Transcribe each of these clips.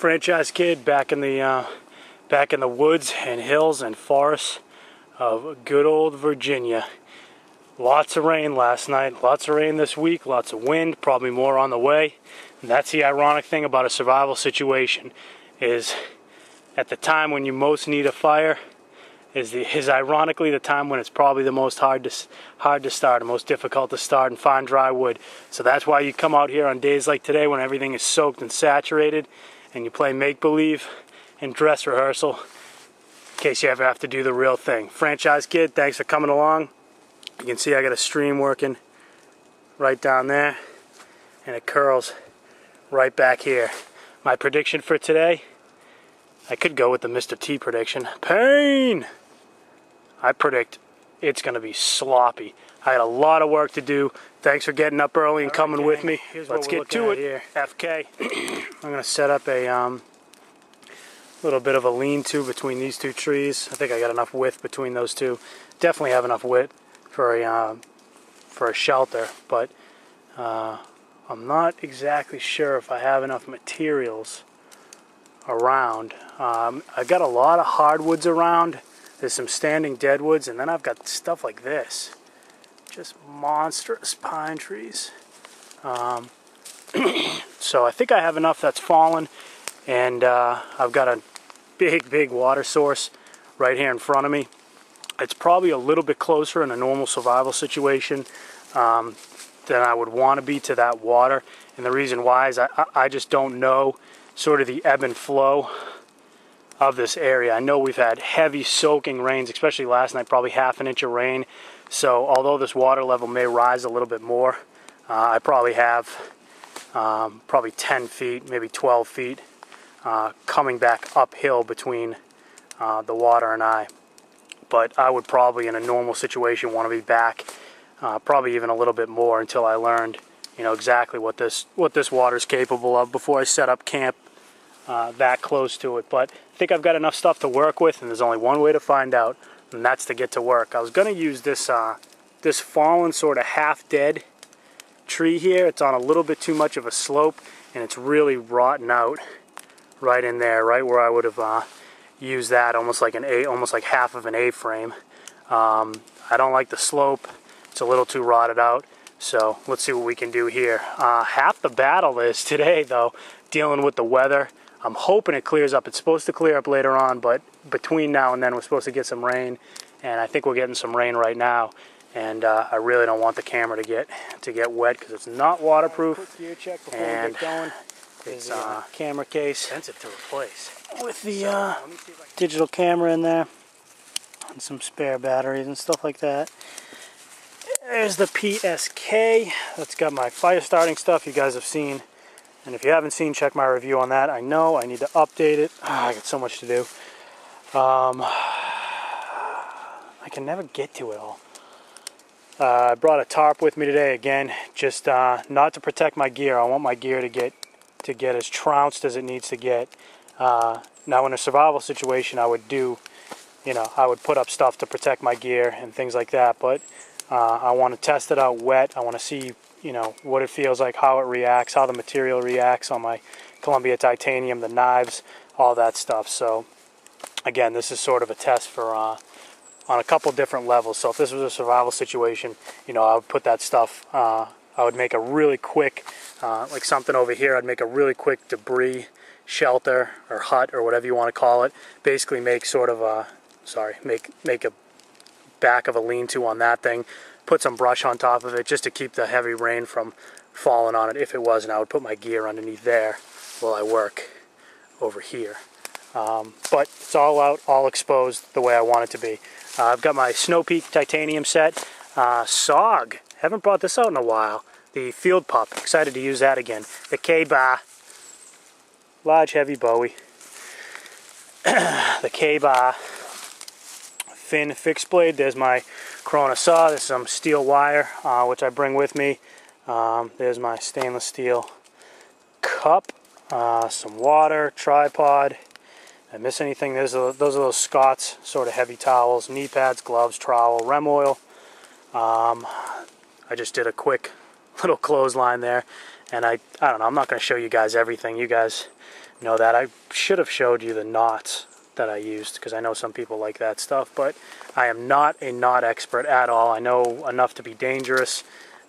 Franchise Kid back in the woods and hills and forests of good old Virginia. Lots of rain last night, lots of rain this week, lots of wind, probably more on the way. And that's the ironic thing about a survival situation, is at the time when you most need a fire is ironically the time when it's probably the most hard to start, and most difficult to start and find dry wood. So that's why you come out here on days like today when everything is soaked and saturated, and you play make-believe and dress rehearsal in case you ever have to do the real thing. Franchise Kid, thanks for coming along. You can see I got a stream working right down there, and it curls right back here. My prediction for today, I could go with the Mr. T prediction. Pain! I predict it's going to be sloppy. I had a lot of work to do. Thanks for getting up early and coming with me. Let's get to it here. FK. I'm going to set up a little bit of a lean-to between these two trees. I think I got enough width between those two. Definitely have enough width for a shelter, but I'm not exactly sure if I have enough materials around. I've got a lot of hardwoods around. There's some standing deadwoods, and then I've got stuff like this. Just monstrous pine trees. So I think I have enough that's fallen, and I've got a big water source right here in front of me. It's probably a little bit closer in a normal survival situation than I would want to be to that water. And the reason why is I just don't know sort of the ebb and flow of this area. I know we've had heavy soaking rains, especially last night, probably half an inch of rain. So although this water level may rise a little bit more, I probably have probably 10 feet, maybe 12 feet coming back uphill between the water and I. But I would probably, in a normal situation, want to be back probably even a little bit more until I learned, exactly what this water is capable of before I set up camp that close to it. But I think I've got enough stuff to work with, and there's only one way to find out, and that's to get to work. I was going to use this fallen, sort of half-dead tree here. It's on a little bit too much of a slope, and it's really rotten out right in there, right where I would have used that, almost like half of an A-frame. I don't like the slope. It's a little too rotted out. So let's see what we can do here. Half the battle is today, though, dealing with the weather. I'm hoping it clears up. It's supposed to clear up later on, but between now and then we're supposed to get some rain, and I think we're getting some rain right now. And I really don't want the camera to get wet because it's not waterproof. And it's a camera case, expensive to replace, with the digital camera in there and some spare batteries and stuff like that. There's the PSK. That's got my fire starting stuff you guys have seen. And if you haven't seen, check my review on that. I know I need to update it. I got so much to do. I can never get to it all. I brought a tarp with me today again, just not to protect my gear. I want my gear to get as trounced as it needs to get. Now in a survival situation, I would I would put up stuff to protect my gear and things like that, but I want to test it out wet. I want to see what it feels like, how it reacts, how the material reacts on my Columbia titanium, the knives, all that stuff. So again, this is sort of a test for on a couple different levels. So if this was a survival situation, I would put that stuff, I would make a really quick, like something over here, I'd make a really quick debris shelter or hut or whatever you want to call it. Basically make sort of a, make a back of a lean-to on that thing. Put some brush on top of it just to keep the heavy rain from falling on it. If it was, and I would put my gear underneath there while I work over here. But it's all out, all exposed the way I want it to be. I've got my Snow Peak titanium set. SOG, haven't brought this out in a while. The Field Pup, excited to use that again. The K-Bar, large heavy Bowie. The K-Bar Finn fixed blade. There's my Corona saw. There's some steel wire, which I bring with me. There's my stainless steel cup, some water, tripod. Did I miss anything? Those are those Scott's sort of heavy towels, knee pads, gloves, trowel, rem oil. I just did a quick little clothesline there, and I don't know, I'm not going to show you guys everything. You guys You know that I should have showed you the knots that I used, because I know some people like that stuff, but I am not a knot expert at all. I know enough to be dangerous,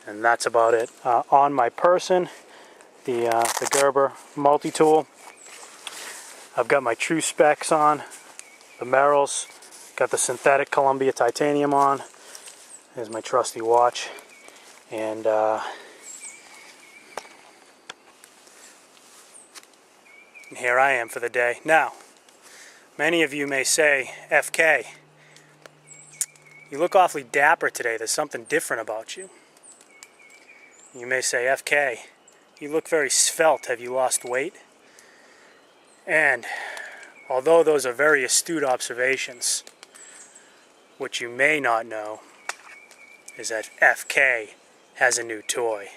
and that's about it. On my person, the Gerber multi-tool, I've got my true specs on, the Merrells, got the synthetic Columbia titanium on. There's my trusty watch, and here I am for the day. Now, many of you may say, FK, you look awfully dapper today. There's something different about you. You may say, FK, you look very svelte. Have you lost weight? And although those are very astute observations, what you may not know is that FK has a new toy.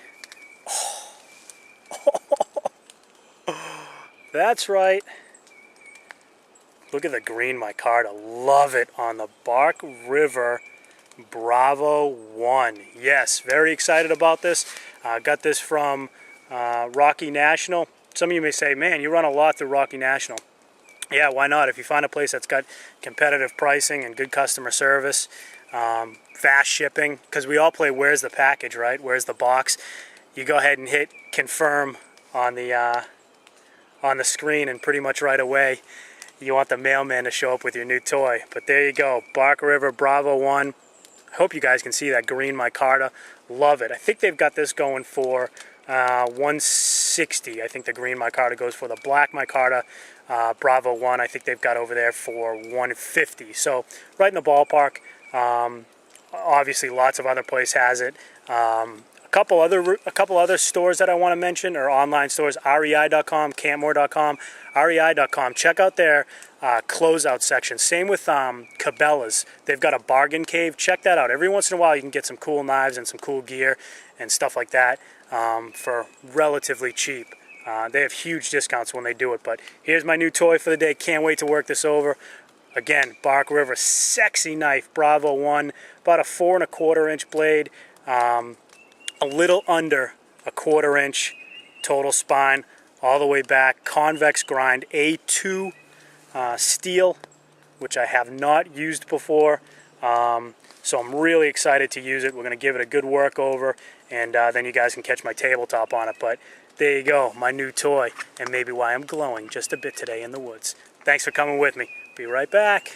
That's right. Look at the green micarta. Love it on the Bark River Bravo 1. Yes, very excited about this. Got this from Rocky National. Some of you may say, man, you run a lot through Rocky National. Yeah, why not? If you find a place that's got competitive pricing and good customer service, fast shipping, because we all play where's the package, right? Where's the box? You go ahead and hit confirm on the screen, and pretty much right away you want the mailman to show up with your new toy. But there you go, Bark River Bravo 1. I hope you guys can see that green micarta. Love it. I think they've got this going for 160. I think the green micarta goes for. The black micarta Bravo 1, I think they've got over there for 150. So right in the ballpark. Obviously lots of other places has it. A couple other stores that I want to mention, or online stores, rei.com, campmore.com, rei.com. Check out their closeout section. Same with Cabela's. They've got a bargain cave. Check that out. Every once in a while you can get some cool knives and some cool gear and stuff like that for relatively cheap. They have huge discounts when they do it. But here's my new toy for the day. Can't wait to work this over. Again, Bark River, sexy knife, Bravo 1, about a 4 1/4 inch blade, a little under a 1/4 inch total spine, all the way back, convex grind, A2 steel, which I have not used before, so I'm really excited to use it. We're going to give it a good work over, and then you guys can catch my tabletop on it. But there you go, my new toy, and maybe why I'm glowing just a bit today in the woods. Thanks for coming with me. Be right back.